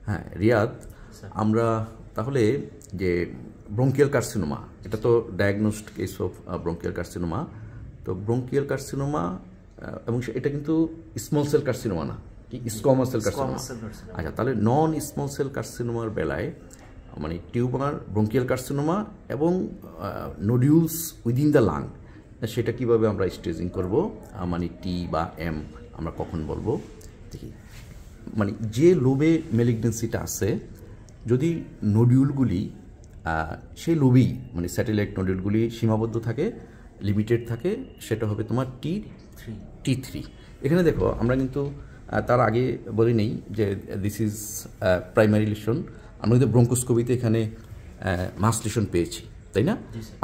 হ্যাঁ রিয়াদ, আমরা তাহলে যে ব্রঙ্কিয়াল কার্সিনোমা, এটা তো diagnosed case of bronchial carcinoma. তো ব্রঙ্কিয়াল কার্সিনোমা এবং এটা কিন্তু স্মল সেল কার্সিনোমা না, কি স্কোয়ামাস সেল কার্সিনোমা। আচ্ছা, তাহলে নন স্মল সেল কার্সিনোমার বেলায় মানে টিউমার, ব্রঙ্কিয়াল কার্সিনোমা এবং নোডিউলস উইদিন দ্য লাং, সেটা কিভাবে আমরা স্টেজিং করব, মানে টি বা এম আমরা কখন বলবো দেখি। মানে যে লোবে ম্যালিগনেন্সিটা আছে, যদি নোডিউলগুলি সেই লোবেই মানে স্যাটেলাইট নোডিউলগুলি সীমাবদ্ধ থাকে, লিমিটেড থাকে, সেটা হবে তোমার T3। এখানে দেখো আমরা কিন্তু তার আগে বলি নেই যে দিস ইজ প্রাইমারি লিশন। আমরা কিন্তু ব্রঙ্কোস্কোপিতে এখানে মাস লিশন পেয়েছি, তাই না?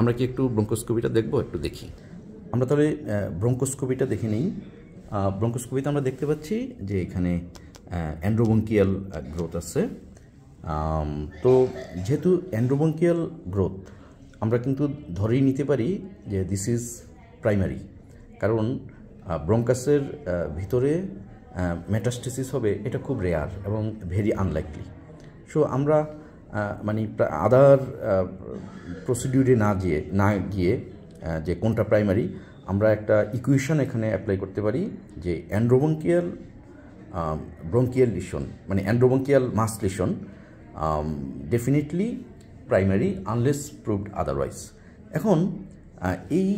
আমরা কি একটু ব্রঙ্কোস্কোপিটা দেখবো? একটু দেখি আমরা তাহলে ব্রঙ্কোস্কোপিটা দেখে নিই। ব্রঙ্কোস্কোপিতে আমরা দেখতে পাচ্ছি যে এখানে অ্যান্ড্রোবঙ্কিয়াল গ্রোথ আছে। তো যেহেতু অ্যান্ড্রোবঙ্কিয়াল গ্রোথ, আমরা কিন্তু ধরেই নিতে পারি যে দিস ইজ প্রাইমারি, কারণ ব্রঙ্কাসের ভিতরে মেটাস্টেসিস হবে এটা খুব রেয়ার এবং ভেরি আনলাইকলি। সো আমরা মানে আদার প্রসিডিউরে না গিয়ে যে কোনটা প্রাইমারি, আমরা একটা ইকুয়েশন এখানে অ্যাপ্লাই করতে পারি যে অ্যান্ড্রোবঙ্কিয়াল ব্রঙ্কিয়াল লিশন মানে endobronchial mass lesion definitely primary unless proved otherwise. এখন এই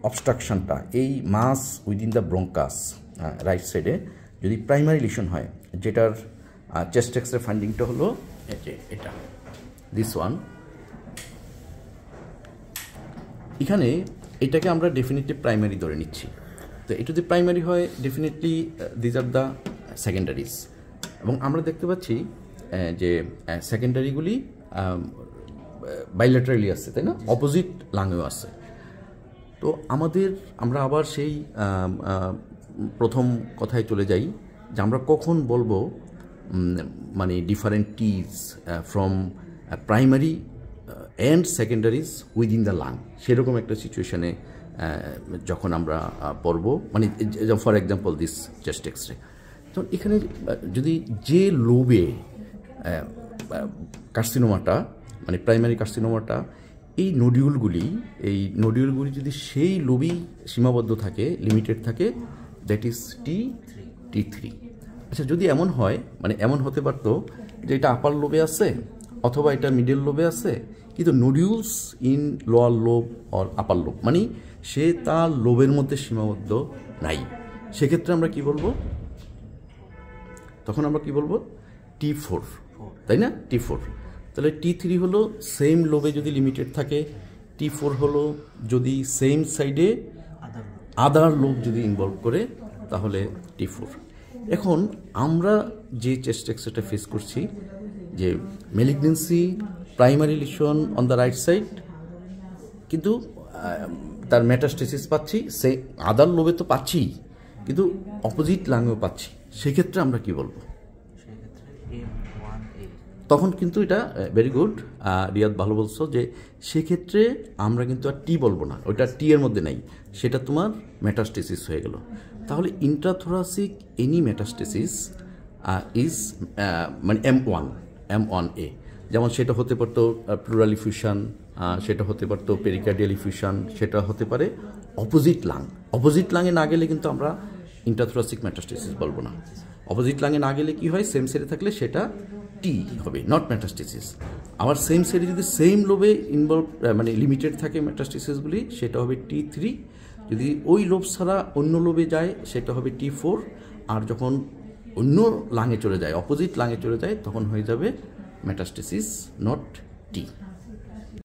অবস্ট্রাকশনটা, এই mass within the bronchus right সাইডে যদি প্রাইমারি লিশন হয়, যেটার চেস্ট এক্সরে ফাইন্ডিংটা হলো এটা দিস ওয়ান। এখানে এটাকে আমরা ডেফিনেটলি প্রাইমারি ধরে নিচ্ছি। তো এটা যদি প্রাইমারি হয়, definitely these are the secondaries. এবং আমরা দেখতে পাচ্ছি যে সেকেন্ডারিগুলি বাইলেটারালি আছে, তাই না? অপোজিট লাঙেও আছে। তো আমরা আবার সেই প্রথম কথায় চলে যাই যে আমরা কখন বলবো মানে differentiate from primary and secondaries within the lung, সেরকম একটা সিচুয়েশনে যখন আমরা পড়ব, মানে for example this chest x-ray. তো এখানে যদি যে লোবে কার্সিনোমাটা মানে প্রাইমারি কার্সিনোমাটা, এই নোডিউলগুলি যদি সেই লোবেই সীমাবদ্ধ থাকে, লিমিটেড থাকে, দ্যাট ইজ T3। আচ্ছা, যদি এমন হয়, মানে এমন হতে পারতো যে এটা আপার লোবে আছে অথবা এটা মিডল লোবে আছে, কিন্তু nodules in lower lobe or upper lobe, মানে সে তার লোবের মধ্যে সীমাবদ্ধ নাই। সেক্ষেত্রে আমরা কি বলবো? তখন আমরা কি বলবো? T4, তাই না? T4। তাহলে T3 হলো সেম লোবে যদি লিমিটেড থাকে, T4 হলো যদি সেম সাইডে আদার লোব যদি ইনভলভ করে, তাহলে T4। এখন আমরা যে চেস্ট এক্সরেটা ফেস করছি যে malignancy, primary lesion on the right side, কিন্তু তার মেটাস্টেসিস পাচ্ছি, সে আদার লোবে তো পাচ্ছি, কিন্তু অপোজিট লাঙেও পাচ্ছি। সেক্ষেত্রে আমরা কি বলবো? তখন কিন্তু এটা ভেরি গুড, রিয়াদ ভালো বলছো, যে সেক্ষেত্রে আমরা কিন্তু আর টি বলবো না, ওইটা টি এর মধ্যে নাই, সেটা তোমার মেটাস্টেসিস হয়ে গেল। তাহলে ইন্ট্রাথোরাসিক এনি মেটাস্টেসিস ইজ মানে M1A, যেমন সেটা হতে পারতো প্লুরাল ইফিউশন, সেটা হতে পারতো পেরিকার্ডিয়াল ইফিউশন, সেটা হতে পারে অপোজিট লাঙে না গেলে কিন্তু আমরা ইন্ট্রাথোরাসিক মেটাস্টেসিস বলবো না। অপোজিট লাঙে না গেলে কি হয়? সেম সেরে থাকলে সেটা টি হবে, নট মেটাস্টেসিস। আবার সেম সেরে যদি সেম লোবে ইনভলভ মানে লিমিটেড থাকে মেটাস্টেসিসগুলি, সেটা হবে T3। যদি ওই লোব ছাড়া অন্য লোবে যায়, সেটা হবে T4। আর যখন অন্য লাঙে চলে যায়, অপোজিট লাঙে চলে যায়, তখন হয়ে যাবে মেটাস্টেসিস, নট টি।